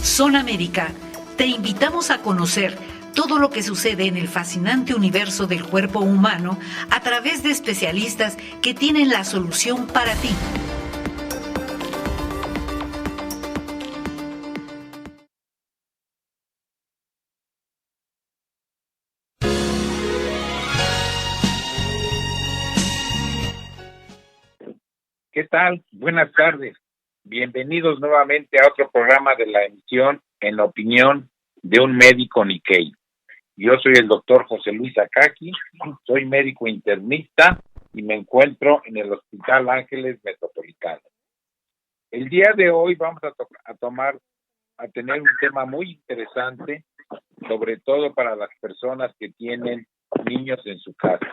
Zona América, te invitamos a conocer todo lo que sucede en el fascinante universo del cuerpo humano a través de especialistas que tienen la solución para ti. ¿Qué tal? Buenas tardes. Bienvenidos nuevamente a otro programa de la emisión En la opinión de un médico Nikkei. Yo soy el doctor José Luis Akaki, soy médico internista y me encuentro en el Hospital Ángeles Metropolitano. El día de hoy vamos a tener un tema muy interesante, sobre todo para las personas que tienen niños en su casa,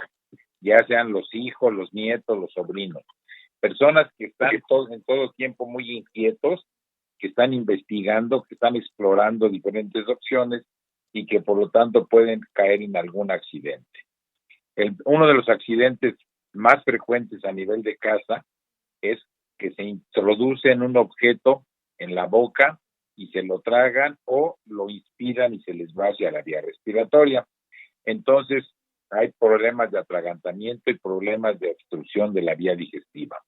ya sean los hijos, los nietos, los sobrinos. Personas que están en todo tiempo muy inquietos, que están investigando, que están explorando diferentes opciones y que por lo tanto pueden caer en algún accidente. Uno de los accidentes más frecuentes a nivel de casa es que se introducen un objeto en la boca y se lo tragan o lo inspiran y se les va hacia la vía respiratoria. Entonces hay problemas de atragantamiento y problemas de obstrucción de la vía digestiva.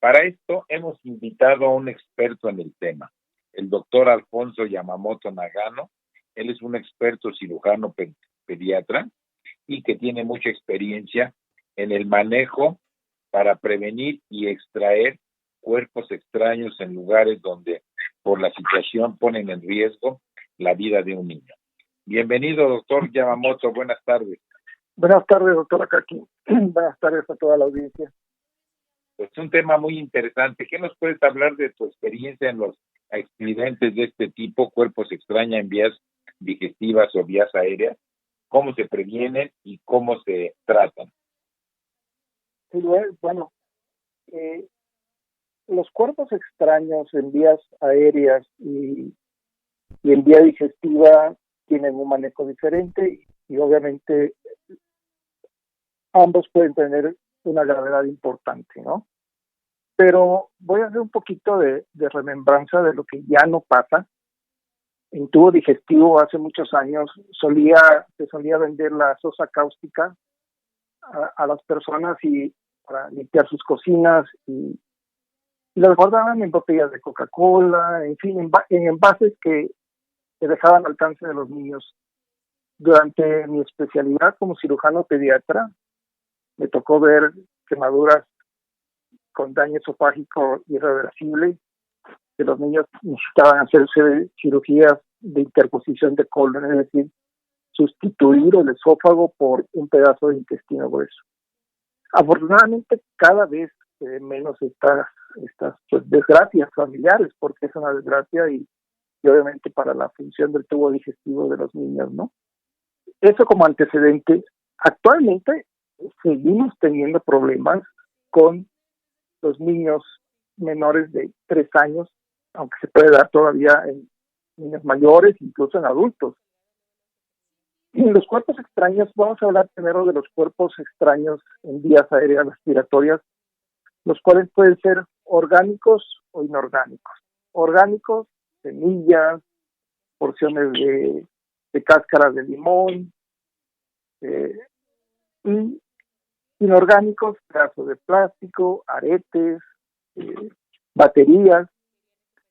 Para esto hemos invitado a un experto en el tema, el doctor Alfonso Yamamoto Nagano. Él es un experto cirujano pediatra y que tiene mucha experiencia en el manejo para prevenir y extraer cuerpos extraños en lugares donde por la situación ponen en riesgo la vida de un niño. Bienvenido, doctor Yamamoto, buenas tardes. Buenas tardes, doctor Akaki. Buenas tardes a toda la audiencia. Es un tema muy interesante. ¿Qué nos puedes hablar de tu experiencia en los accidentes de este tipo, cuerpos extraños en vías digestivas o vías aéreas? ¿Cómo se previenen y cómo se tratan? Sí, bueno, los cuerpos extraños en vías aéreas y en vía digestiva tienen un manejo diferente y obviamente ambos pueden tener una gravedad importante, ¿no? Pero voy a hacer un poquito de remembranza de lo que ya no pasa. En tubo digestivo hace muchos años se solía vender la sosa cáustica a las personas y para limpiar sus cocinas y las guardaban en botellas de Coca-Cola, en fin, en envases que dejaban al alcance de los niños. Durante mi especialidad como cirujano pediatra, me tocó ver quemaduras con daño esofágico irreversible, que los niños necesitaban hacerse cirugías de interposición de colon, es decir, sustituir el esófago por un pedazo de intestino grueso. Afortunadamente, cada vez menos estas pues, desgracias familiares, porque es una desgracia y obviamente para la función del tubo digestivo de los niños, ¿no? Eso como antecedente. Actualmente seguimos teniendo problemas con los niños menores de 3 años, aunque se puede dar todavía en niños mayores, incluso en adultos. Y en los cuerpos extraños, vamos a hablar primero de los cuerpos extraños en vías aéreas respiratorias, los cuales pueden ser orgánicos o inorgánicos. Orgánicos, semillas, porciones de cáscaras de limón, y inorgánicos, pedazos de plástico, aretes, baterías,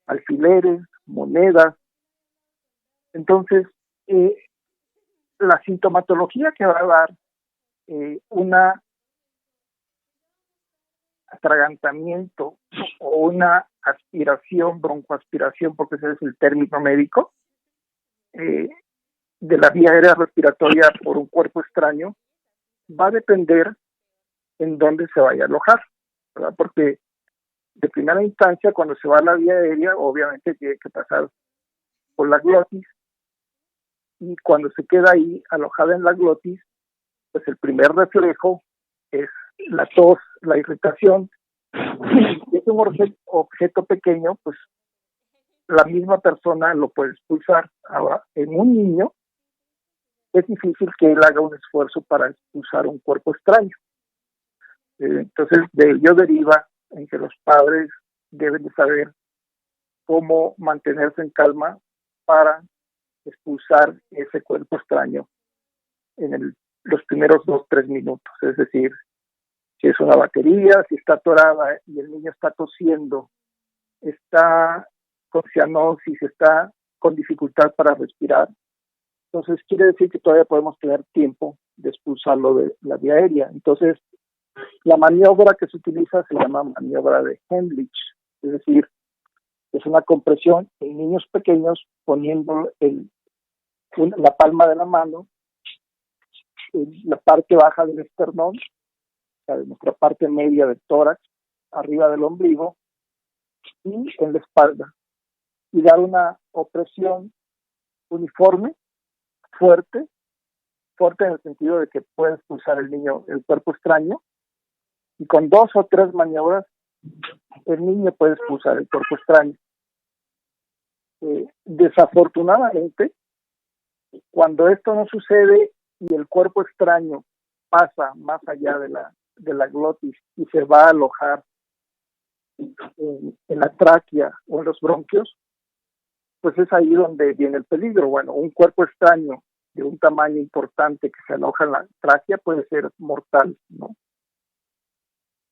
alfileres, monedas. Entonces, la sintomatología que va a dar una atragantamiento o una aspiración, broncoaspiración, porque ese es el término médico, de la vía aérea respiratoria por un cuerpo extraño, va a depender en dónde se vaya a alojar, ¿verdad? Porque de primera instancia, cuando se va a la vía aérea, obviamente tiene que pasar por la glotis, y cuando se queda ahí alojada en la glotis, pues el primer reflejo es la tos, la irritación. Si es un objeto pequeño, pues la misma persona lo puede expulsar. Ahora, en un niño, es difícil que él haga un esfuerzo para expulsar un cuerpo extraño. Entonces, de ello deriva en que los padres deben de saber cómo mantenerse en calma para expulsar ese cuerpo extraño en los primeros 2-3 minutos. Es decir, si es una batería, si está atorada y el niño está tosiendo, está con cianosis, está con dificultad para respirar, entonces quiere decir que todavía podemos tener tiempo de expulsarlo de la vía aérea. Entonces, la maniobra que se utiliza se llama maniobra de Heimlich, es decir, es una compresión en niños pequeños poniendo la palma de la mano en la parte baja del esternón, o sea, de nuestra parte media del tórax, arriba del ombligo y en la espalda, y dar una opresión uniforme, fuerte en el sentido de que puede expulsar el niño el cuerpo extraño, y con 2 o 3 maniobras el niño puede expulsar el cuerpo extraño. Desafortunadamente, cuando esto no sucede y el cuerpo extraño pasa más allá de la glotis y se va a alojar en la tráquea o en los bronquios, pues es ahí donde viene el peligro. Bueno, un cuerpo extraño de un tamaño importante que se aloja en la tráquea puede ser mortal, ¿no?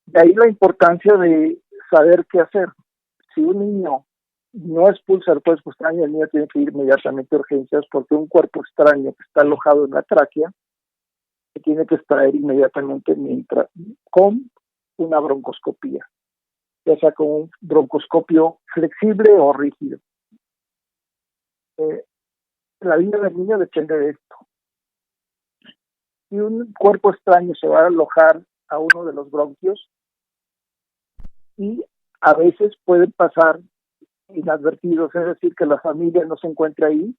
De ahí la importancia de saber qué hacer. Si un niño no expulsa el cuerpo extraño, el niño tiene que ir inmediatamente a urgencias, porque un cuerpo extraño que está alojado en la tráquea se tiene que extraer inmediatamente con una broncoscopía, ya sea con un broncoscopio flexible o rígido. La vida del niño depende de esto. Si un cuerpo extraño se va a alojar a uno de los bronquios, y a veces pueden pasar inadvertidos, es decir, que la familia no se encuentre ahí,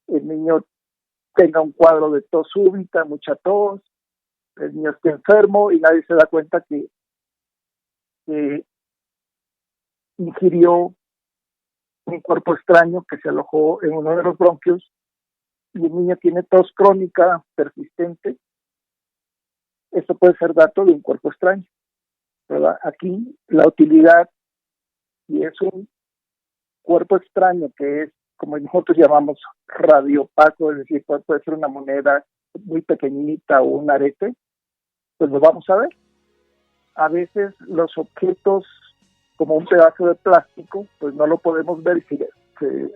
el niño tenga un cuadro de tos súbita, mucha tos, el niño esté enfermo y nadie se da cuenta que ingirió un cuerpo extraño que se alojó en uno de los bronquios, y el niño tiene tos crónica persistente. Esto puede ser dato de un cuerpo extraño, ¿verdad? Aquí la utilidad, y es un cuerpo extraño que es, como nosotros llamamos, radiopaco, es decir, puede ser una moneda muy pequeñita o un arete, pues lo vamos a ver. A veces los objetos, como un pedazo de plástico, pues no lo podemos ver, y se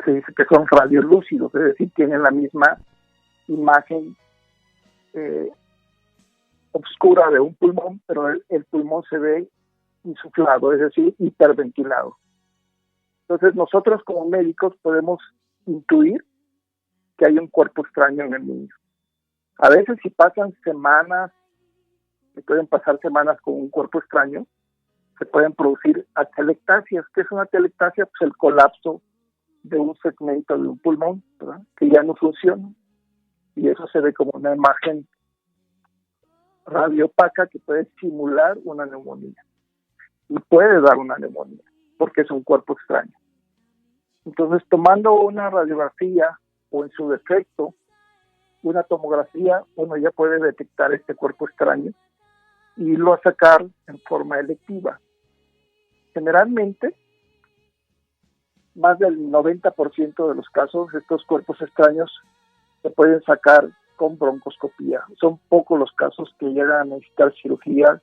dice que son radiolúcidos, es decir, tienen la misma imagen oscura de un pulmón, pero el pulmón se ve insuflado, es decir, hiperventilado. Entonces nosotros como médicos podemos intuir que hay un cuerpo extraño en el niño. A veces si pasan semanas, se pueden pasar semanas con un cuerpo extraño, se pueden producir atelectasias. ¿Qué es una atelectasia? Pues el colapso de un segmento de un pulmón, ¿verdad?, que ya no funciona. Y eso se ve como una imagen radiopaca que puede simular una neumonía. Y puede dar una neumonía, porque es un cuerpo extraño. Entonces, tomando una radiografía o en su defecto una tomografía, uno ya puede detectar este cuerpo extraño y irlo a sacar en forma electiva. Generalmente, más del 90% de los casos, estos cuerpos extraños se pueden sacar con broncoscopía. Son pocos los casos que llegan a necesitar cirugía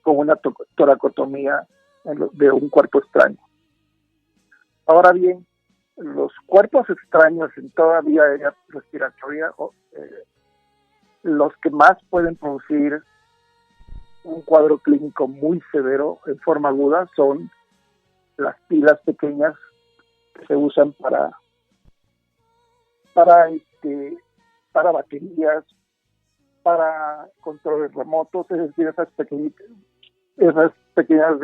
con una toracotomía de un cuerpo extraño. Ahora bien, los cuerpos extraños en toda vía aérea respiratoria, los que más pueden producir un cuadro clínico muy severo en forma aguda son las pilas pequeñas que se usan para baterías, para controles remotos, es decir, esas pequeñas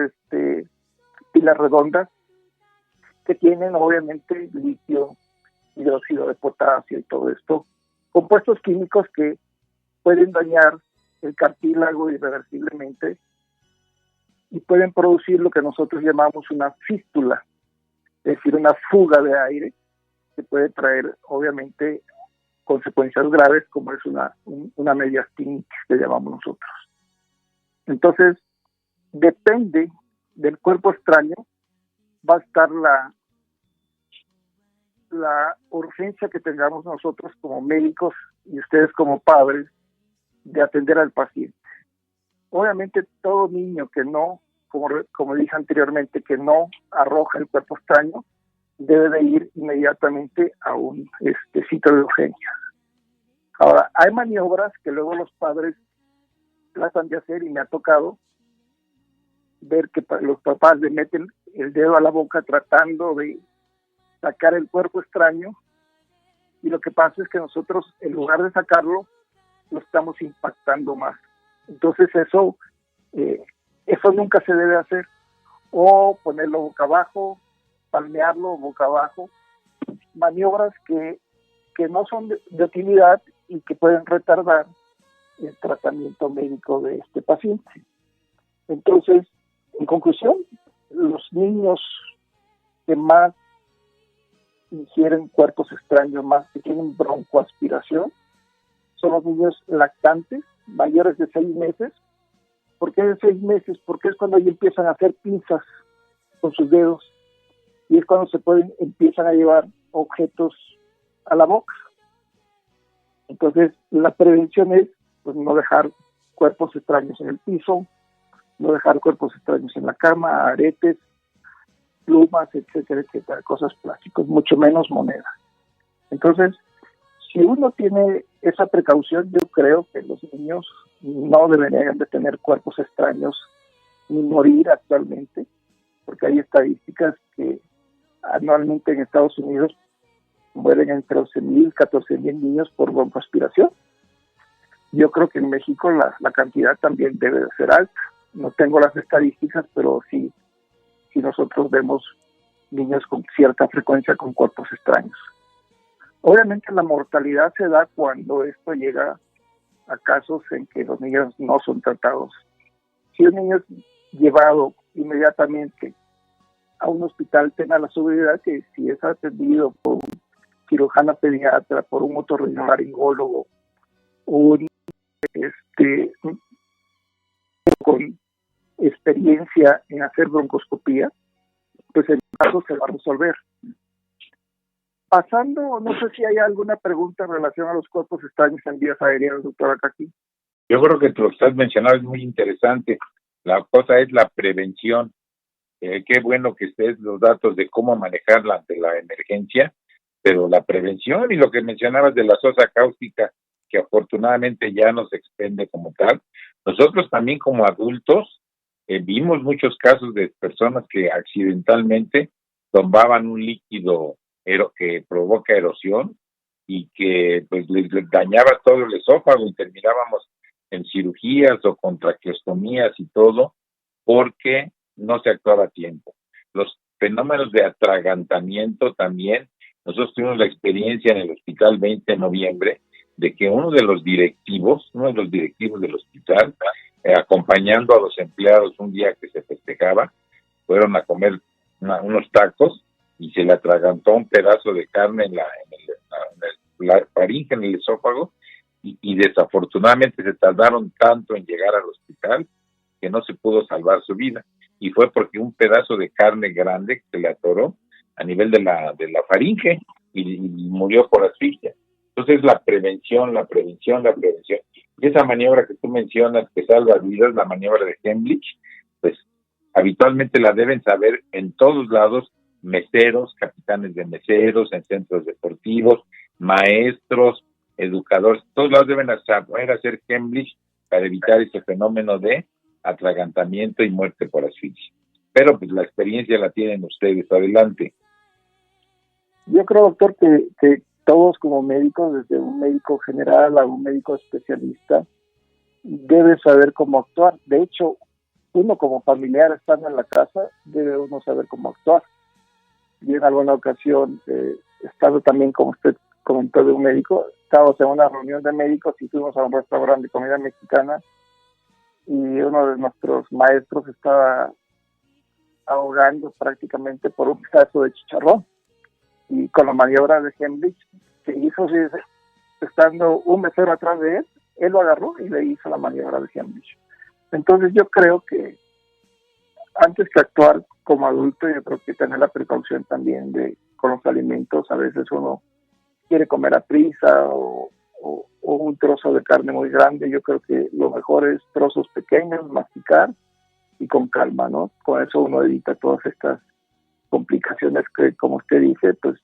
pilas redondas que tienen obviamente litio, hidróxido de potasio y todo esto, compuestos químicos que pueden dañar el cartílago irreversiblemente y pueden producir lo que nosotros llamamos una fístula, es decir, una fuga de aire que puede traer obviamente consecuencias graves, como es una mediastinitis que llamamos nosotros. Entonces, depende del cuerpo extraño, va a estar la urgencia que tengamos nosotros como médicos y ustedes como padres de atender al paciente. Obviamente todo niño que no, como dije anteriormente, que no arroja el cuerpo extraño, debe de ir inmediatamente a un sitio de urgencia. Ahora, hay maniobras que luego los padres tratan de hacer y me ha tocado ver que los papás le meten el dedo a la boca tratando de sacar el cuerpo extraño, y lo que pasa es que nosotros, en lugar de sacarlo, lo estamos impactando más. Entonces eso nunca se debe hacer. O ponerlo boca abajo, palmearlo boca abajo, maniobras que no son de utilidad y que pueden retardar el tratamiento médico de este paciente. Entonces, en conclusión, los niños que más ingieren cuerpos extraños, más que tienen broncoaspiración, son los niños lactantes, mayores de 6 meses. ¿Por qué de 6 meses? Porque es cuando ellos empiezan a hacer pinzas con sus dedos y es cuando empiezan a llevar objetos a la boca. Entonces, la prevención es pues, no dejar cuerpos extraños en el piso, no dejar cuerpos extraños en la cama, aretes, plumas, etcétera, etcétera, cosas plásticas, mucho menos monedas. Entonces, si uno tiene esa precaución, yo creo que los niños no deberían de tener cuerpos extraños ni morir actualmente, porque hay estadísticas que anualmente en Estados Unidos mueren entre 11,000 y 14,000 niños por broncoaspiración. Yo creo que en México la cantidad también debe de ser alta. No tengo las estadísticas, pero sí nosotros vemos niños con cierta frecuencia con cuerpos extraños. Obviamente la mortalidad se da cuando esto llega a casos en que los niños no son tratados. Si un niño es llevado inmediatamente a un hospital, tenga la seguridad que si es atendido por un cirujano pediatra, por un otorrinolaringólogo, un con experiencia en hacer broncoscopía, pues el caso se va a resolver. Pasando, no sé si hay alguna pregunta en relación a los cuerpos extraños en vías aéreas, doctora Caqui. Yo creo que lo que estás mencionando es muy interesante. La cosa es la prevención. Qué bueno que estés los datos de cómo manejarla ante la emergencia, pero la prevención y lo que mencionabas de la sosa cáustica, que afortunadamente ya no se expende como tal. Nosotros también como adultos vimos muchos casos de personas que accidentalmente tomaban un líquido que provoca erosión y que pues les dañaba todo el esófago y terminábamos en cirugías o con traqueostomías y todo porque no se actuaba a tiempo. Los fenómenos de atragantamiento también, nosotros tuvimos la experiencia en el hospital 20 de noviembre de que uno de los directivos del hospital, acompañando a los empleados un día que se festejaba, fueron a comer unos tacos y se le atragantó un pedazo de carne en la faringe, en el esófago, y desafortunadamente se tardaron tanto en llegar al hospital que no se pudo salvar su vida, y fue porque un pedazo de carne grande se le atoró a nivel de la faringe y murió por asfixia. Entonces la prevención. Y esa maniobra que tú mencionas que salva vidas, la maniobra de Heimlich, pues habitualmente la deben saber en todos lados meseros, capitanes de meseros, en centros deportivos, maestros, educadores, todos lados deben saber hacer Heimlich para evitar ese fenómeno de atragantamiento y muerte por asfixia. Pero pues la experiencia la tienen ustedes. Adelante. Yo creo, doctor, que todos como médicos, desde un médico general a un médico especialista, debe saber cómo actuar. De hecho, uno como familiar estando en la casa, debe uno saber cómo actuar. Y en alguna ocasión, estando también, como usted comentó, de un médico, estábamos en una reunión de médicos y fuimos a un restaurante de comida mexicana y uno de nuestros maestros estaba ahogando prácticamente por un pedazo de chicharrón. Y con la maniobra de Heimlich se hizo, estando un mesero atrás de él lo agarró y le hizo la maniobra de Heimlich. Entonces yo creo que antes que actuar como adulto, yo creo que tener la precaución también de con los alimentos. A veces uno quiere comer a prisa o un trozo de carne muy grande. Yo creo que lo mejor es trozos pequeños, masticar y con calma, ¿no? Con eso uno evita todas estas complicaciones que, como usted dice, pues,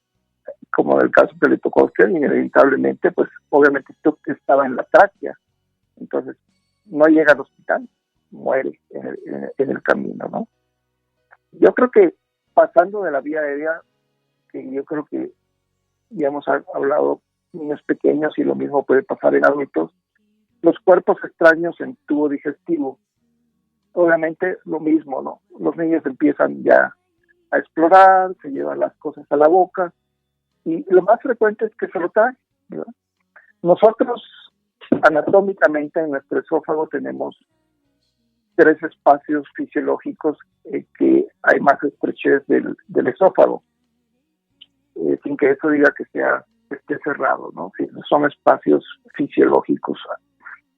como en el caso que le tocó a usted, inevitablemente, pues, obviamente esto estaba en la tráquea. Entonces, no llega al hospital, muere en el camino, ¿no? Yo creo que pasando de la vía aérea, que yo creo que ya hemos hablado niños pequeños y lo mismo puede pasar en adultos, los cuerpos extraños en tubo digestivo, obviamente lo mismo, ¿no? Los niños empiezan ya a explorar, se llevan las cosas a la boca y lo más frecuente es que se lo traen, ¿verdad? Nosotros anatómicamente en nuestro esófago tenemos 3 espacios fisiológicos que hay más estrechez del esófago, sin que eso diga que esté cerrado, ¿no? Sí, son espacios fisiológicos.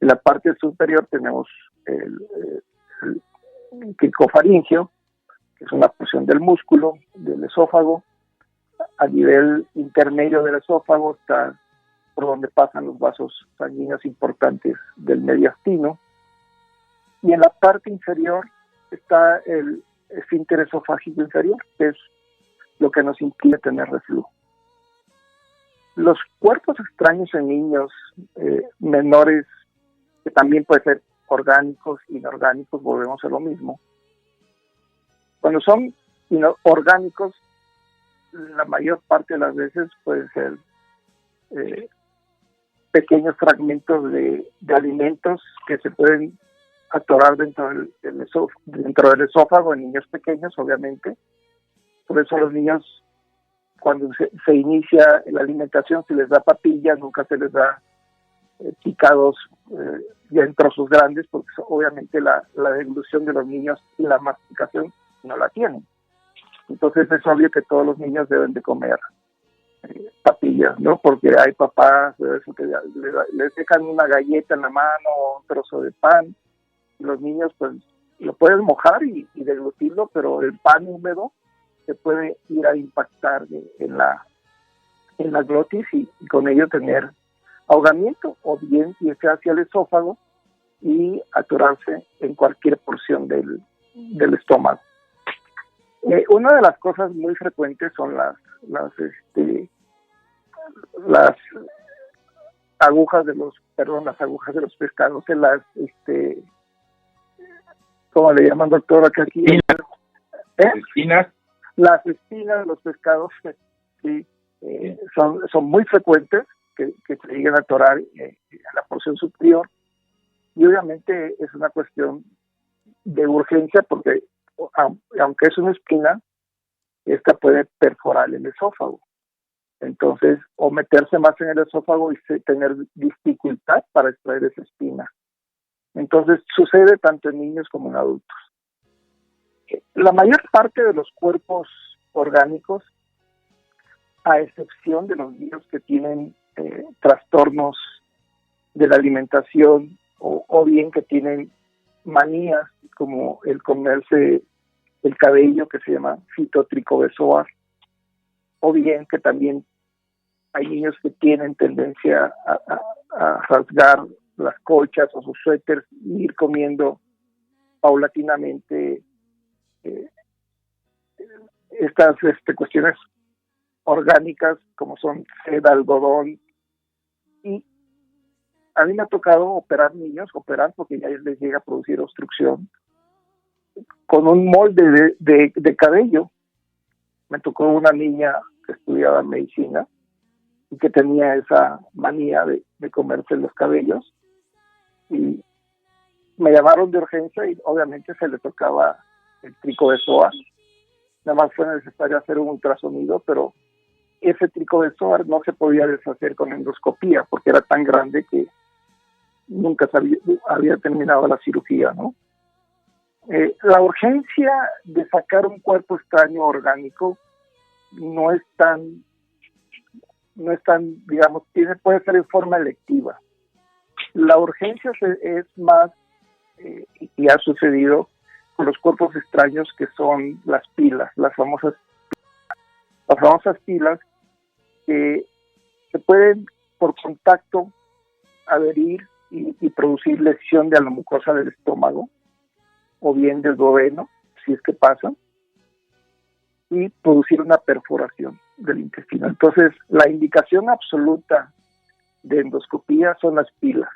En la parte superior tenemos el cricofaringio, que es una porción del músculo del esófago. A nivel intermedio del esófago está por donde pasan los vasos sanguíneos importantes del mediastino. Y en la parte inferior está el esfínter esofágico inferior, que es lo que nos impide tener reflujo. Los cuerpos extraños en niños menores, que también pueden ser orgánicos, inorgánicos, volvemos a lo mismo. Cuando son orgánicos, la mayor parte de las veces pueden ser pequeños fragmentos de alimentos que se pueden atorar dentro del esófago en niños pequeños, obviamente. Por eso a los niños, cuando se inicia la alimentación, se les da papillas, nunca se les da picados ya en trozos grandes, porque obviamente la deglución de los niños y la masticación no la tienen. Entonces es obvio que todos los niños deben de comer papillas, ¿no? Porque hay papás que les dejan una galleta en la mano o un trozo de pan, y los niños pues lo pueden mojar y deglutirlo, pero el pan húmedo se puede ir a impactar en la glotis y con ello tener ahogamiento, o bien irse hacia el esófago y atorarse en cualquier porción del estómago. Una de las cosas muy frecuentes son las agujas de los pescados, ¿cómo le llaman, doctor? Aquí, espinas. Las espinas de los pescados, sí, son muy frecuentes que se lleguen a atorar en la porción superior, y obviamente es una cuestión de urgencia porque aunque es una espina, esta puede perforar el esófago. Entonces, o meterse más en el esófago y tener dificultad para extraer esa espina. Entonces, sucede tanto en niños como en adultos. La mayor parte de los cuerpos orgánicos, a excepción de los niños que tienen trastornos de la alimentación o bien que tienen manías como el comerse el cabello, que se llama fitotricobezoar, o bien que también hay niños que tienen tendencia a rasgar las colchas o sus suéteres y ir comiendo paulatinamente estas cuestiones orgánicas como son seda, algodón. Y a mí me ha tocado operar porque ya les llega a producir obstrucción con un molde de cabello. Me tocó una niña que estudiaba medicina y que tenía esa manía de comerse los cabellos, y me llamaron de urgencia y obviamente se le tocaba el tricobezoar. Nada más fue necesario hacer un ultrasonido, pero ese tricobezoar no se podía deshacer con endoscopía porque era tan grande que nunca había terminado la cirugía, ¿no? La urgencia de sacar un cuerpo extraño orgánico no es tan, digamos, puede ser en forma electiva. La urgencia es más, y ha sucedido con los cuerpos extraños, que son las pilas, las famosas pilas. las famosas pilas que se pueden por contacto adherir y producir lesión de la mucosa del estómago o bien del duodeno, si es que pasa, y producir una perforación del intestino. Entonces, la indicación absoluta de endoscopía son las pilas.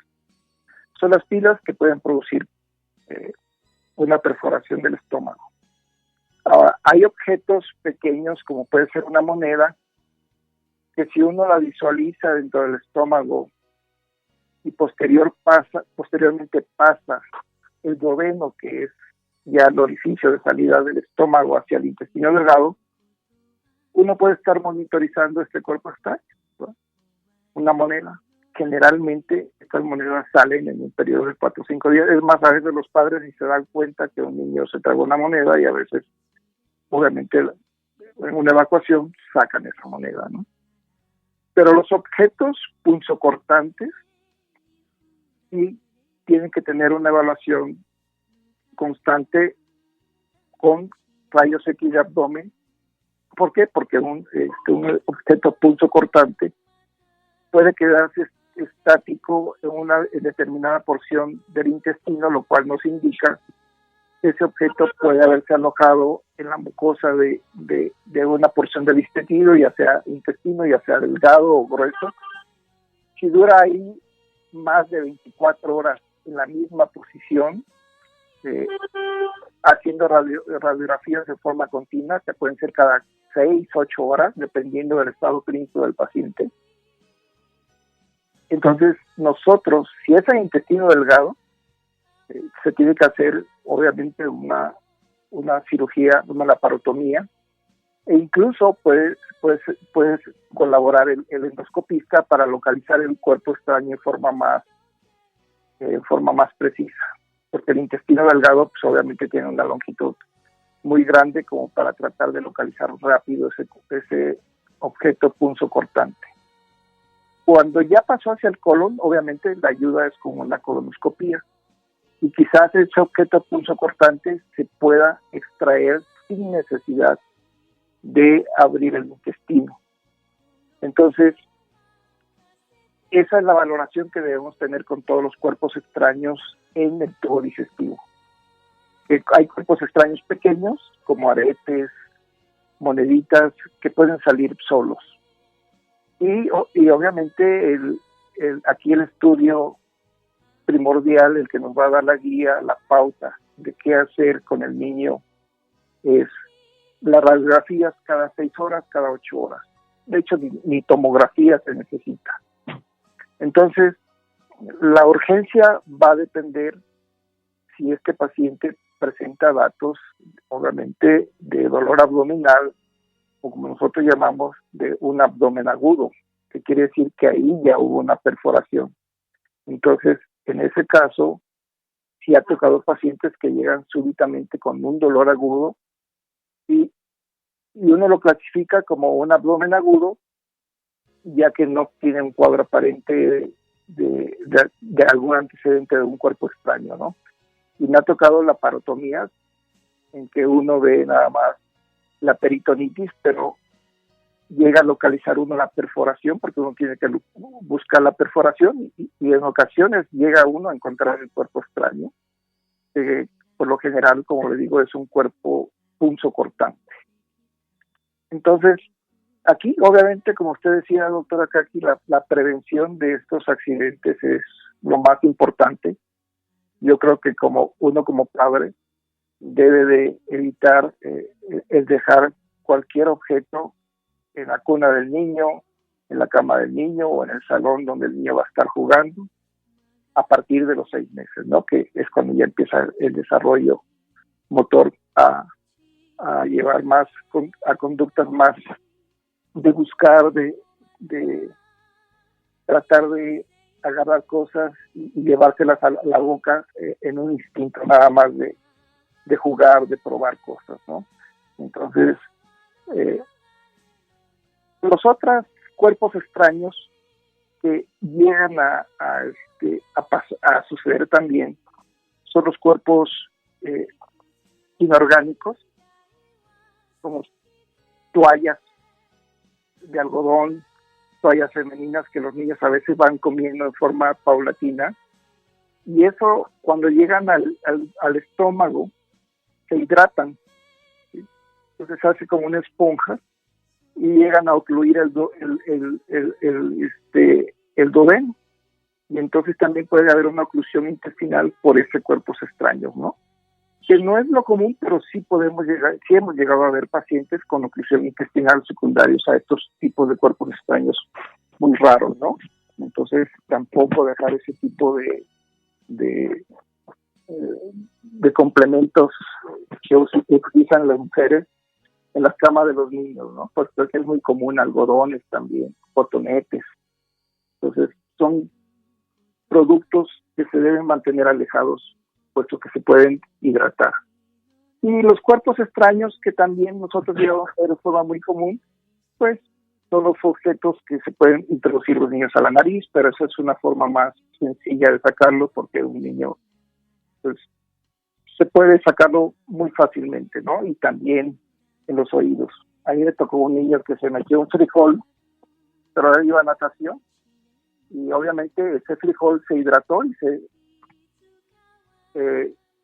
Son las pilas que pueden producir una perforación del estómago. Ahora, hay objetos pequeños, como puede ser una moneda, que si uno la visualiza dentro del estómago y posteriormente pasa el duodeno, que es ya el orificio de salida del estómago hacia el intestino delgado, uno puede estar monitorizando este cuerpo extraño, ¿no? Una moneda. Generalmente estas monedas salen en un periodo de 4 o 5 días. Es más, a veces los padres ni se dan cuenta que un niño se tragó una moneda y a veces, obviamente, en una evacuación sacan esa moneda, ¿no? Pero los objetos punzocortantes sí tienen que tener una evaluación constante con rayos X de abdomen. ¿Por qué? Porque un objeto punzocortante puede quedarse estático en una determinada porción del intestino, lo cual nos indica que ese objeto puede haberse alojado en la mucosa de una porción del intestino, ya sea delgado o grueso. Si dura ahí más de 24 horas en la misma posición, haciendo radiografías de forma continua, que pueden ser cada 6-8 horas, dependiendo del estado clínico del paciente. Entonces, nosotros, si es el intestino delgado, se tiene que hacer, obviamente, una cirugía, una laparotomía, e incluso puede colaborar el endoscopista para localizar el cuerpo extraño en forma más precisa, porque el intestino delgado, pues, obviamente, tiene una longitud muy grande como para tratar de localizar rápido ese objeto punzocortante. Cuando ya pasó hacia el colon, obviamente la ayuda es como la colonoscopía, y quizás ese objeto punzocortante se pueda extraer sin necesidad de abrir el intestino. Entonces, esa es la valoración que debemos tener con todos los cuerpos extraños en el tubo digestivo. Hay cuerpos extraños pequeños, como aretes, moneditas, que pueden salir solos. Y obviamente aquí el estudio primordial, el que nos va a dar la guía, la pauta de qué hacer con el niño, es las radiografías cada 6 horas, cada 8 horas. De hecho, ni tomografía se necesita. Entonces, la urgencia va a depender si este paciente presenta datos, obviamente, de dolor abdominal, o como nosotros llamamos, de un abdomen agudo, que quiere decir que ahí ya hubo una perforación. Entonces, en ese caso, sí ha tocado pacientes que llegan súbitamente con un dolor agudo y uno lo clasifica como un abdomen agudo, ya que no tiene un cuadro aparente de algún antecedente de un cuerpo extraño, ¿no? Y me ha tocado laparotomías en que uno ve nada más la peritonitis, pero llega a localizar uno la perforación, porque uno tiene que buscar la perforación, y en ocasiones llega uno a encontrar el cuerpo extraño, que por lo general, como le digo, es un cuerpo punzocortante. Entonces, aquí, obviamente, como usted decía, doctora Kaki, la prevención de estos accidentes es lo más importante. Yo creo que como padre debe de evitar el dejar cualquier objeto en la cuna del niño, en la cama del niño o en el salón donde el niño va a estar jugando a partir de los 6 meses, ¿no? Que es cuando ya empieza el desarrollo motor a llevar más a conductas más de buscar, de tratar de agarrar cosas y llevárselas a la boca en un instinto nada más de jugar, de probar cosas, ¿no? Entonces, los otros cuerpos extraños que llegan a suceder también son los cuerpos inorgánicos, como toallas de algodón, toallas femeninas que los niños a veces van comiendo de forma paulatina, y eso cuando llegan al estómago se hidratan, ¿sí? Entonces se hace como una esponja y llegan a ocluir el duodeno, y entonces también puede haber una oclusión intestinal por cuerpos extraños, ¿no? Que no es lo común, pero sí hemos llegado a ver pacientes con oclusión intestinal secundarios a estos tipos de cuerpos extraños muy raros, ¿no? Entonces tampoco dejar ese tipo de complementos que utilizan las mujeres en las camas de los niños, ¿no? Porque es muy común, algodones también, cotonetes. Entonces son productos que se deben mantener alejados, puesto que se pueden hidratar. Y los cuerpos extraños, que también nosotros llevamos de forma muy común, pues son los objetos que se pueden introducir los niños a la nariz, pero esa es una forma más sencilla de sacarlo, porque un niño pues se puede sacarlo muy fácilmente, ¿no? Y también en los oídos. A mí me tocó un niño que se metió un frijol, pero ahora iba a natación, y obviamente ese frijol se hidrató y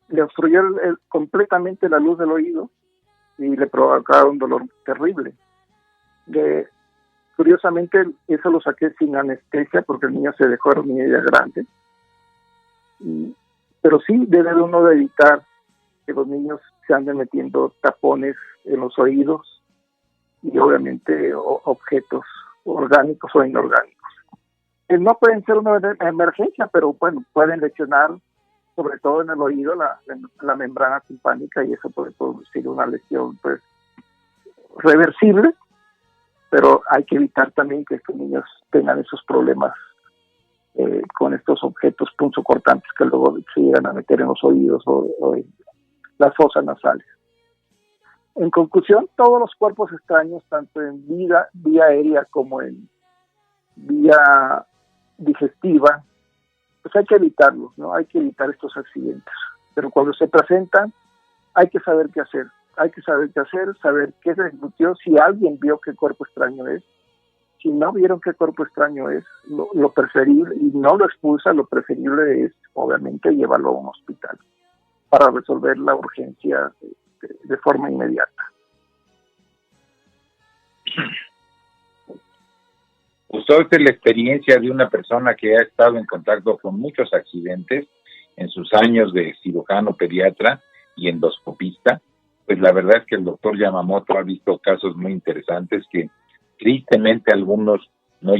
le obstruyó completamente la luz del oído y le provocaron un dolor terrible. Curiosamente, eso lo saqué sin anestesia porque el niño se dejó dormir ya grande. Pero sí debe uno de evitar que los niños se anden metiendo tapones en los oídos y obviamente objetos orgánicos o inorgánicos. No pueden ser una emergencia, pero bueno, pueden lesionar sobre todo en el oído la membrana timpánica, y eso puede producir una lesión pues reversible, pero hay que evitar también que estos niños tengan esos problemas con estos objetos punzocortantes que luego se llegan a meter en los oídos o en las fosas nasales. En conclusión, todos los cuerpos extraños, tanto en vía aérea como en vía digestiva, pues hay que evitarlos, ¿no? Hay que evitar estos accidentes. Pero cuando se presentan, hay que saber qué hacer. Hay que saber qué hacer, saber qué se discutió, si alguien vio qué cuerpo extraño es. Si no vieron qué cuerpo extraño es, lo preferible, y no lo expulsa, lo preferible es, obviamente, llevarlo a un hospital para resolver la urgencia de forma inmediata. Usted es la experiencia de una persona que ha estado en contacto con muchos accidentes en sus años de cirujano pediatra y endoscopista. Pues la verdad es que el doctor Yamamoto ha visto casos muy interesantes que tristemente algunos no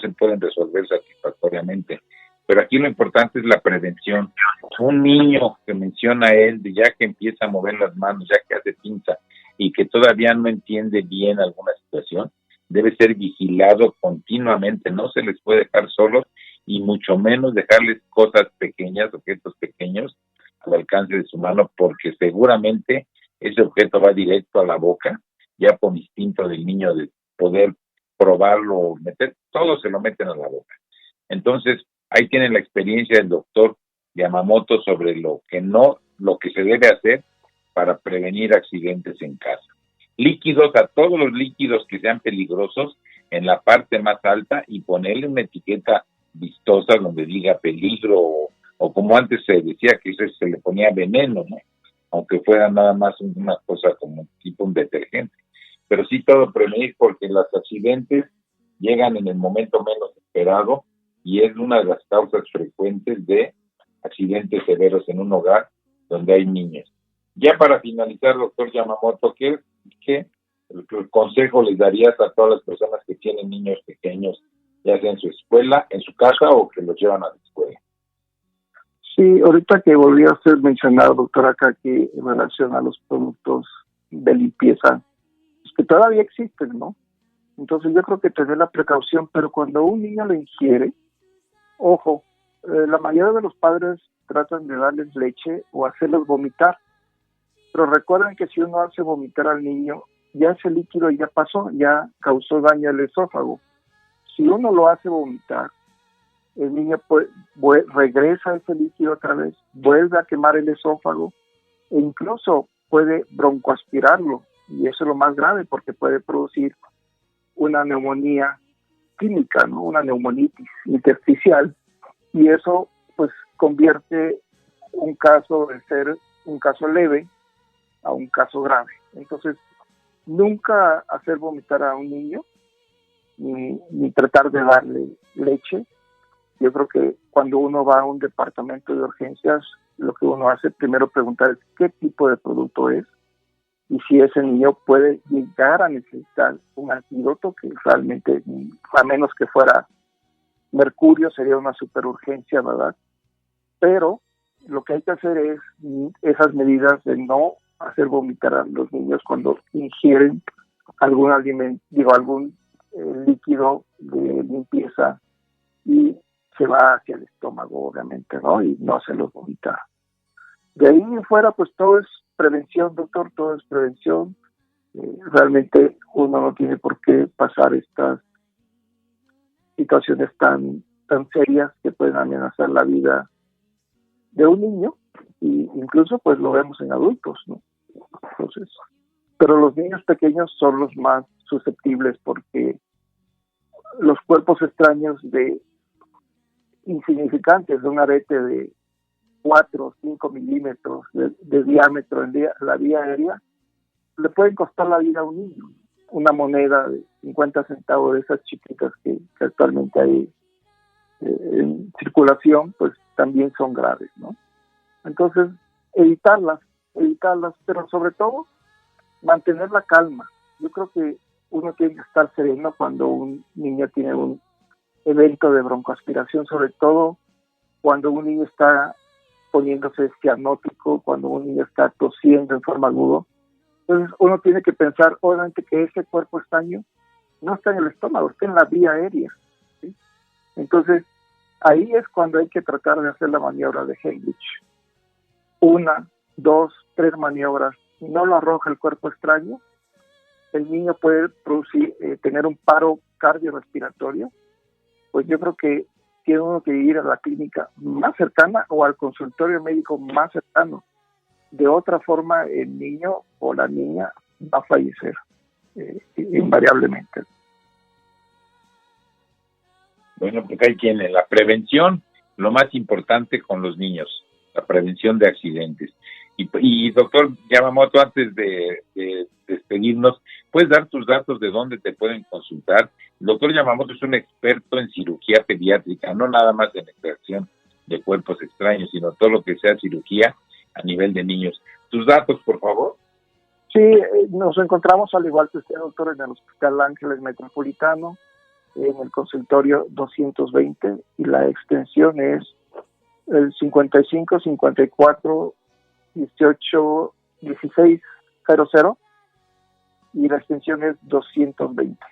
se pueden resolver satisfactoriamente. Pero aquí lo importante es la prevención. Un niño que menciona él, ya que empieza a mover las manos, ya que hace pinza y que todavía no entiende bien alguna situación, debe ser vigilado continuamente, no se les puede dejar solos y mucho menos dejarles cosas pequeñas, objetos pequeños al alcance de su mano, porque seguramente ese objeto va directo a la boca, ya por instinto del niño de poder probarlo o meter, todo se lo meten a la boca. Entonces, ahí tienen la experiencia del doctor Yamamoto sobre lo que se debe hacer para prevenir accidentes en casa. Líquidos, a todos los líquidos que sean peligrosos en la parte más alta, y ponerle una etiqueta vistosa donde diga peligro o como antes se decía que eso se le ponía veneno, ¿no? Aunque fuera nada más una cosa como tipo un detergente. Pero sí todo prevenir, porque los accidentes llegan en el momento menos esperado y es una de las causas frecuentes de accidentes severos en un hogar donde hay niños. Ya para finalizar, doctor Yamamoto, ¿qué el consejo les darías a todas las personas que tienen niños pequeños, ya sea en su escuela, en su casa o que los llevan a la escuela? Sí, ahorita que volvió a ser mencionado, doctor, acá que en relación a los productos de limpieza, pues que todavía existen, ¿no? Entonces yo creo que tener la precaución, pero cuando un niño lo ingiere, ojo, la mayoría de los padres tratan de darles leche o hacerlos vomitar, pero recuerden que si uno hace vomitar al niño, ya ese líquido ya pasó, ya causó daño al esófago. Si uno lo hace vomitar, el niño regresa ese líquido otra vez, vuelve a quemar el esófago e incluso puede broncoaspirarlo, y eso es lo más grave porque puede producir una neumonía química, ¿no? Una neumonitis intersticial, y eso pues convierte un caso de ser un caso leve a un caso grave. Entonces, nunca hacer vomitar a un niño, ni tratar de darle leche. Yo creo que cuando uno va a un departamento de urgencias, lo que uno hace primero preguntar es qué tipo de producto es, y si ese niño puede llegar a necesitar un antídoto, que realmente, a menos que fuera mercurio, sería una superurgencia, ¿verdad? Pero lo que hay que hacer es esas medidas de no hacer vomitar a los niños cuando ingieren algún alimento, algún líquido de limpieza, y se va hacia el estómago, obviamente, ¿no? Y no hacerlos vomitar. De ahí en fuera, pues todo es prevención, doctor, todo es prevención. Realmente uno no tiene por qué pasar estas situaciones tan serias que pueden amenazar la vida de un niño, y incluso pues lo vemos en adultos, ¿no? Entonces, pero los niños pequeños son los más susceptibles, porque los cuerpos extraños insignificantes, de un arete de 4 o 5 milímetros de diámetro en la vía aérea, le pueden costar la vida a un niño. Una moneda de 50 centavos de esas chiquitas que actualmente hay en circulación, pues también son graves, ¿no? Entonces, evitarlas, pero sobre todo mantener la calma. Yo creo que uno tiene que estar sereno cuando un niño tiene un evento de broncoaspiración, sobre todo cuando un niño está poniéndose cianótico, cuando un niño está tosiendo en forma aguda. Entonces uno tiene que pensar, obviamente, que ese cuerpo extraño no está en el estómago, está en la vía aérea, ¿sí? Entonces ahí es cuando hay que tratar de hacer la maniobra de Heimlich. 1, 2, 3 maniobras, si no lo arroja el cuerpo extraño, el niño puede tener un paro cardiorrespiratorio. Pues yo creo que tiene uno que ir a la clínica más cercana o al consultorio médico más cercano. De otra forma, el niño o la niña va a fallecer invariablemente. Bueno, porque hay quien en la prevención, lo más importante con los niños, la prevención de accidentes. Y doctor Yamamoto, antes de despedirnos, ¿puedes dar tus datos de dónde te pueden consultar? El doctor Yamamoto es un experto en cirugía pediátrica, no nada más en extracción de cuerpos extraños, sino todo lo que sea cirugía a nivel de niños. ¿Tus datos, por favor? Sí, nos encontramos, al igual que usted, doctor, en el Hospital Ángeles Metropolitano, en el consultorio 220, y la extensión es el 55 54 18 16 00, y la extensión es 220.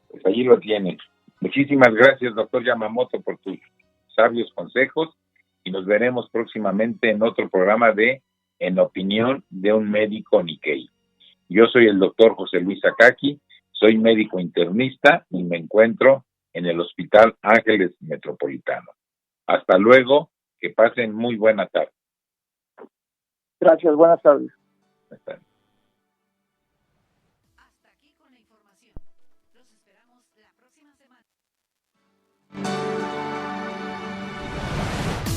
Pues allí lo tienen. Muchísimas gracias, doctor Yamamoto, por tus sabios consejos, y nos veremos próximamente en otro programa de En Opinión de un Médico Nikkei. Yo soy el doctor José Luis Akaki, soy médico internista y me encuentro en el Hospital Ángeles Metropolitano. Hasta luego, que pasen muy buena tarde. Gracias, buenas tardes. Buenas tardes. Hasta aquí con la información. Los esperamos la próxima semana.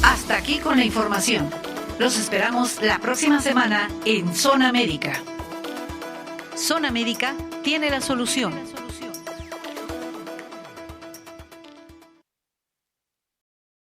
Hasta aquí con la información. Los esperamos la próxima semana en Zona Médica. Zona Médica tiene la solución.